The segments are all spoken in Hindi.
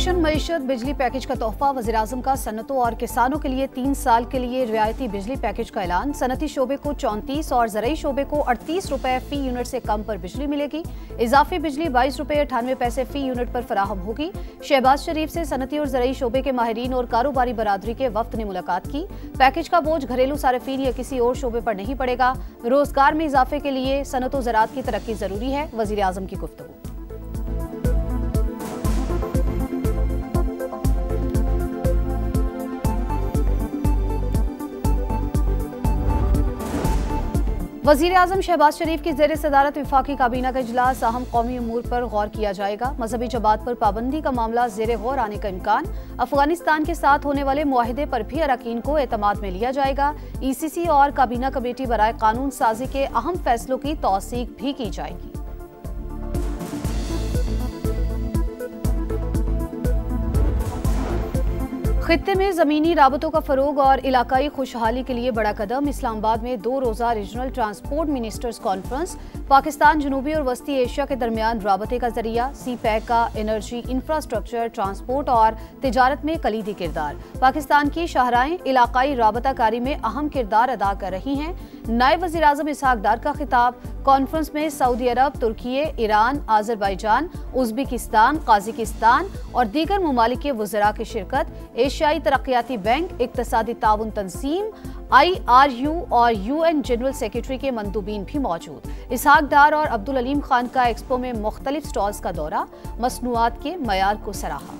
रोशन मईशत बिजली पैकेज का तोहफा। वज़ीर-ए-आज़म का सनतों और किसानों के लिए 3 साल के लिए रियायती बिजली पैकेज का ऐलान। सनती शोबे को 34 और ज़रई शोबे को 38 रुपए फी यूनिट से कम पर बिजली मिलेगी। इजाफी बिजली 22 रुपए 98 पैसे फी यूनिट पर फराहम होगी। शहबाज शरीफ से सनती और ज़रई शोबे के माहिरीन और कारोबारी बरादरी के वफ्द ने मुलाकात की। पैकेज का बोझ घरेलू सार्फिन या किसी और शोबे पर नहीं पड़ेगा। रोजगार में इजाफे के लिए सनत व ज़राअत की तरक्की जरूरी है। वज़ीर-ए-आज़म की गुफ्तगू। वज़ीर-ए-आज़म शहबाज शरीफ की ज़ेर सदारत वफाकी काबीना का इजलास। अहम कौमी अमूर पर गौर किया जाएगा। मजहबी जमात पर पाबंदी का मामला ज़ेर गौर आने का इम्कान। अफगानिस्तान के साथ होने वाले मुआहिदे पर भी अरकान को एतमाद में लिया जाएगा। ECC और काबीना कमेटी बराए कानून साजी के अहम फैसलों की तौसीक भी की जाएगी। खित्ते में ज़मीनी राबतों का फ़रोग और इलाकाई खुशहाली के लिए बड़ा कदम। इस्लामाबाद में 2 रोज़ा regional transport ministers conference. Pakistan जनूबी और वस्ती एशिया के दरमियान राबते का जरिया। CPEC का एनर्जी, इंफ्रास्ट्रक्चर, ट्रांसपोर्ट और तिजारत में कलीदी किरदार। पाकिस्तान की शाहराएं इलाकाई राबताकारी में अहम किरदार अदा कर रही हैं। नायब वज़ीर-ए-आज़म इसहाक डार का खिताब। कॉन्फ्रेंस में सऊदी अरब, तुर्की, ईरान, आज़रबाईजान, उज़्बेकिस्तान, काज़ाकिस्तान और दीगर ममालिक के वज़रा की शिरकत। एशियाई तरक्याती बैंक, इक़्तिसादी ताउन तंजीम, IRU और UN जनरल सेक्रेटरी के मंदूबीन भी मौजूद। इसहाक डार और अब्दुल अलीम खान का एक्सपो में मुख्तलिफ स्टॉल्स का दौरा। मसनूआत के मयार को सराहा।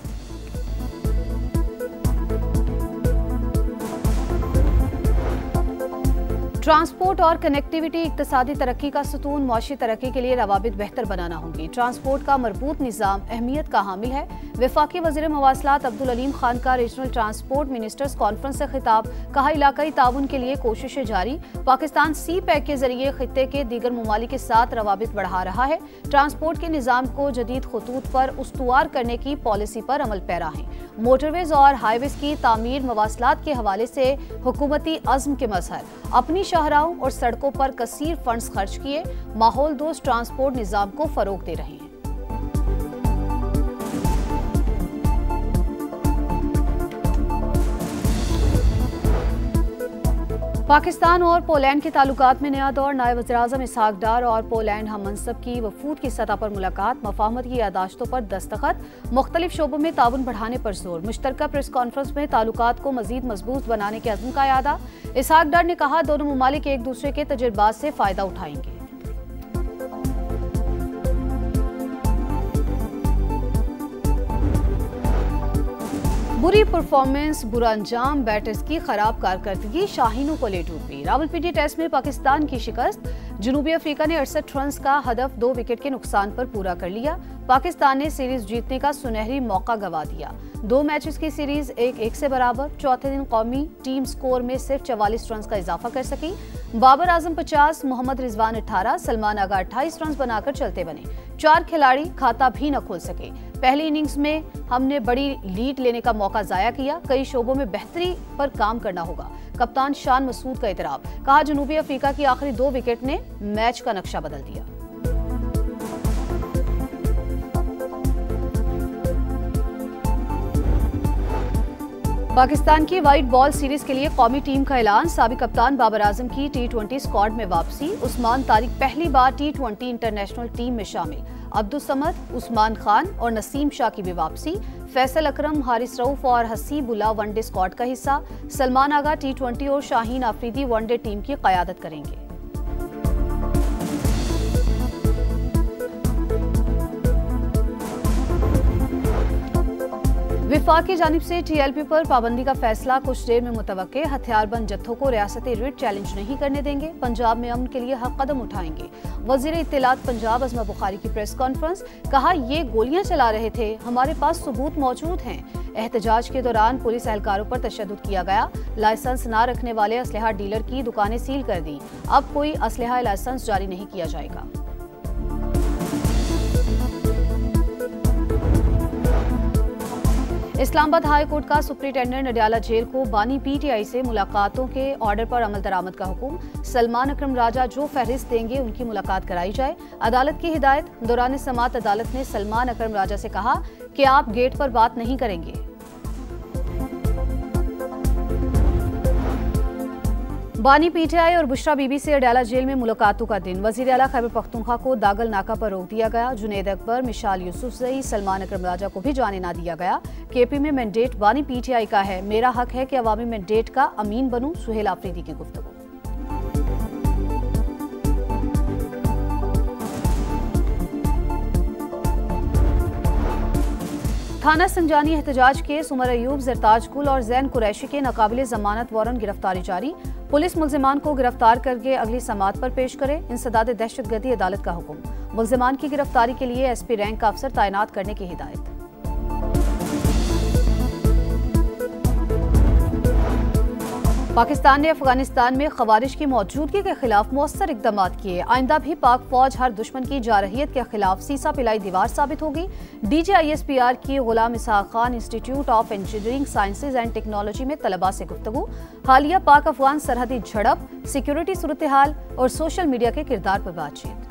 ट्रांसपोर्ट और कनेक्टिविटी इक़्तिसादी तरक्की का सुतून। मुआशी तरक्की के लिए रवाबित बेहतर बनाना होंगी। ट्रांसपोर्ट का मरबूत निज़ाम अहमियत का हामिल है। वफाकी वज़ीर मवासलात अब्दुल अलीम खान का रीजनल ट्रांसपोर्ट मिनिस्टर्स कॉन्फ्रेंस से खिताब। कहा, इलाकाई ताउन के लिए कोशिशें जारी। पाकिस्तान CPEC के जरिए खित्ते के दीगर ममालिक के साथ रवाबित बढ़ा रहा है। ट्रांसपोर्ट के निज़ाम को जदीद खतूत पर उस्तुवार करने की पॉलिसी पर अमल पैरा है। मोटरवेज और हाईवेज की तामीर मवासलात के हवाले से हुकूमती अज़्म के मज़हर। अपनी शाहराहों और सड़कों पर कसीर फंड्स खर्च किए माहौल दोस्त ट्रांसपोर्ट निज़ाम को फरोग दे रहे हैं। पाकिस्तान और पोलैंड के ताल्लुकात में नया दौर। नायब वज़ीर-ए-आज़म इसहाक डार और पोलैंड हम मनसब की वफूद की सतह पर मुलाकात। मफाहमत की यादाश्तों पर दस्तखत। मुख्तलिफ शोबों में ताउन बढ़ाने पर जोर। मुश्तरका प्रेस कॉन्फ्रेंस में ताल्लुकात को मजीद मजबूत बनाने के अज़्म का यादा। इसहाक डार ने कहा, दोनों ममालिक एक दूसरे के तजुर्बात से फ़ायदा उठाएंगे। बुरी परफॉर्मेंस, बुरा अंजाम, बैटर्स की खराब कारकर्दगी शाहीनों को ले डूबी। रावलपिंडी टेस्ट में पाकिस्तान की शिकस्त। जनूबी अफ्रीका ने 68 रन का हदफ 2 विकेट के नुकसान पर पूरा कर लिया। पाकिस्तान ने सीरीज जीतने का सुनहरी मौका गंवा दिया। 2 मैचेस की सीरीज 1-1 से बराबर। चौथे दिन कौमी टीम स्कोर में सिर्फ 44 रन का इजाफा कर सकी। बाबर आजम 50, मोहम्मद रिजवान 18, सलमान आगा 28 रन बनाकर चलते बने। 4 खिलाड़ी खाता भी न खोल सके। पहली इनिंग्स में हमने बड़ी लीड लेने का मौका जाया किया। कई शोबों में बेहतरी पर काम करना होगा। कप्तान शान मसूद का इतराब। कहा, जनूबी अफ्रीका की आखिरी 2 विकेट ने मैच का नक्शा बदल दिया। पाकिस्तान की वाइट बॉल सीरीज के लिए कौमी टीम का ऐलान। साबिक कप्तान बाबर आजम की T20 स्क्वाड में वापसी। उस्मान तारिक पहली बार T20 इंटरनेशनल टीम में शामिल। अब्दुल समद, उस्मान खान और नसीम शाह की भी वापसी। फैसल अकरम, हारिस रऊफ और हसीबुल्लाह वनडे स्क्वाड का हिस्सा। सलमान आगा T20 और शाहीन आफरीदी वनडे टीम की क़यादत करेंगे। विफाक की जानिब से TLP पर पाबंदी का फैसला कुछ देर में मुतवक्के। हथियारबंद जत्थों को रियासती रिट चैलेंज नहीं करने देंगे। पंजाब में अमन के लिए हर कदम उठाएंगे। वजीर इत्तलात पंजाब अज़मा बुखारी की प्रेस कॉन्फ्रेंस। कहा, ये गोलियां चला रहे थे, हमारे पास सबूत मौजूद हैं। एहतजाज के दौरान पुलिस एहलकारों पर तशद्दुद किया गया। लाइसेंस न रखने वाले असलहा डीलर की दुकानें सील कर दी। अब कोई असलहा लाइसेंस जारी नहीं किया जाएगा। इस्लामाबाद हाई कोर्ट का सुप्रिंटेंडेंट अडयाला जेल को बानी PTI से मुलाकातों के ऑर्डर पर अमल दरामद का हुक्म। सलमान अकरम राजा जो फहरिस्त देंगे उनकी मुलाकात कराई जाए। अदालत की हिदायत। दौरान समात अदालत ने सलमान अकरम राजा से कहा कि आप गेट पर बात नहीं करेंगे। बानी पीटीआई और बुशरा बीबी से अडयाला जेल में मुलाकातों का दिन। वजीर आला खैबर पख्तूनख्वा को दागल नाका पर रोक दिया गया। जुनेद अकबर, मिशाल यूसुफजई, सलमान अकरम राजा को भी जाने ना दिया गया। केपी में मैंडेट बानी पीटीआई का है, मेरा हक है कि अवामी मैंडेट का अमीन बनूं, सुहेल आफरीदी की गुफ्तगू। थाना संजानी एहतजाज केस उमर अयूब, जरताज गुल और जैन कुरैशी के नाकाबिले जमानत वारंट गिरफ्तारी जारी। पुलिस मुल्जिमान को गिरफ्तार करके अगली समाअत पर पेश करे। इंसदाद दहशतगर्दी अदालत का हुक्म। मुल्जिमान की गिरफ्तारी के लिए एसपी रैंक का अफसर तैनात करने की हिदायत। पाकिस्तान ने अफगानिस्तान में खवारिज की मौजूदगी के खिलाफ मौसर इकदाम किए। आइंदा भी पाक फौज हर दुश्मन की जारहियत के खिलाफ सीसा पिलाई दीवार साबित होगी। DGISPR की Ghulam Ishaq Khan institute of engineering sciences and technology में तलबा से गुफ्तगू। हालिया पाक अफगान सरहदी झड़प, सिक्योरिटी सूरत हाल और सोशल मीडिया के किरदार पर बातचीत।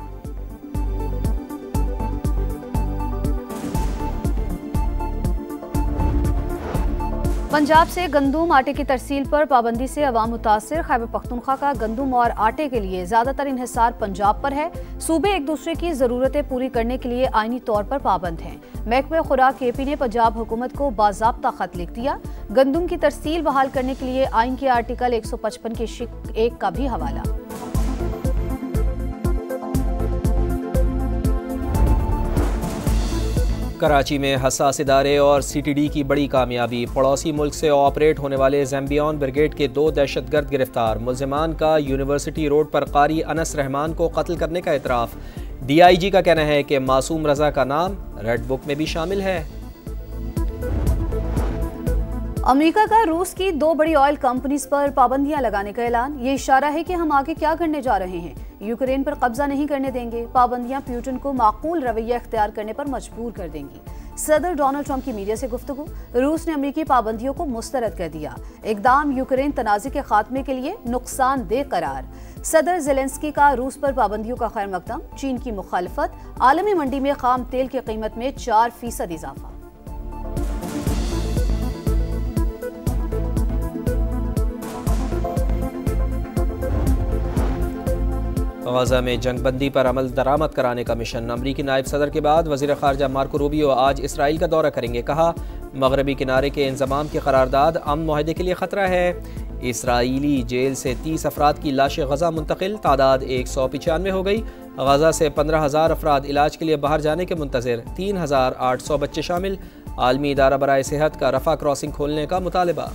पंजाब से गंदुम आटे की तरसील पर पाबंदी से अवाम मुतासिर। खैबर पख्तूनख्वा का गंदुम और आटे के लिए ज्यादातर इन्हिसार पंजाब पर है। सूबे एक दूसरे की जरूरतें पूरी करने के लिए आईनी तौर पर पाबंद हैं। महकमे खुराक KP ने पंजाब हुकूमत को बाज़ाब्ता खत लिख दिया। गंदुम की तरसील बहाल करने के लिए आइन के आर्टिकल 155 की शिक 1 का भी हवाला। कराची में हसास इदारे और CTD की बड़ी कामयाबी। पड़ोसी मुल्क से ऑपरेट होने वाले ज़ैम्बियन ब्रिगेड के 2 दहशतगर्द गिरफ्तार। मुल्जिमान का यूनिवर्सिटी रोड पर कारी अनस रहमान को कत्ल करने का इतराफ़। DIG का कहना है कि मासूम रजा का नाम रेड बुक में भी शामिल है। अमेरिका का रूस की 2 बड़ी ऑयल कंपनीज पर पाबंदियां लगाने का ऐलान। ये इशारा है कि हम आगे क्या करने जा रहे हैं। यूक्रेन पर कब्जा नहीं करने देंगे। पाबंदियां पुतिन को माकूल रवैया इख्तियार करने पर मजबूर कर देंगी। सदर डोनाल्ड ट्रंप की मीडिया से गुफ्तगू। रूस ने अमेरिकी पाबंदियों को मुस्तरद कर दिया। इकदाम यूक्रेन तनाज़े के खात्मे के लिए नुकसानदेह करार। सदर ज़ेलेंस्की का रूस पर पाबंदियों का खैर मकदम। चीन की मुखालफत। आलमी मंडी में खाम तेल की कीमत में 4% इजाफा। गजा में जंगबंदी पर अमल दरामद कराने का मिशन। अमरीकी नायब सदर के बाद वज़ीर ख़ारजा मार्को रूबियो आज इसराइल का दौरा करेंगे। कहा, मगरबी किनारे के इंज़माम की करारदाद अमन मुआहदे के लिए ख़तरा है। इसराइली जेल से 30 अफराद की लाशें गजा मुंतकिल। तादाद 195 हो गई। गजा से 15,000 अफराद इलाज के लिए बाहर जाने के मुंतज़िर। 3,800 बच्चे शामिल। आलमी इदारा बराए सेहत का रफ़ा क्रॉसिंग खोलने का मुतालबा।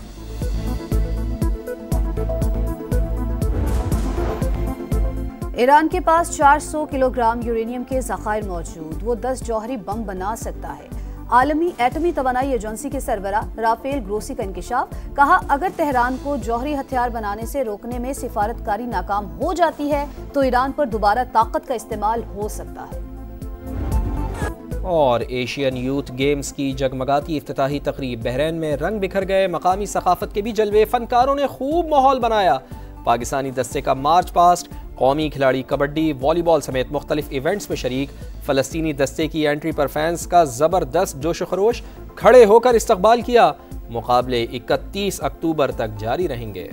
ईरान के पास 400 किलोग्राम यूरेनियम के ज़खायर मौजूद। वो 10 जौहरी बम बना सकता है। आलमी एटमी तवानाई एजेंसी के सरबरा राफेल ग्रोसी का इंकिशाफ। कहा, अगर तेहरान को जौहरी हथियार बनाने से रोकने में सिफारतकारी नाकाम हो जाती है तो ईरान पर दोबारा ताकत का इस्तेमाल हो सकता है। और एशियन यूथ गेम्स की जगमगाती इफ्तिताही तकरीब। बहरीन में रंग बिखर गए। मकामी सकाफत के भी जलवे। फनकारों ने खूब माहौल बनाया। पाकिस्तानी दस्ते का मार्च पास्ट। कौमी खिलाड़ी कबड्डी, वॉलीबॉल समेत मुख्तलिफ इवेंट्स में शरीक। फ़लस्तीनी दस्ते की एंट्री पर फैंस का ज़बरदस्त जोश खरोश। खड़े होकर इस्तकबाल किया। मुकाबले 31 अक्टूबर तक जारी रहेंगे।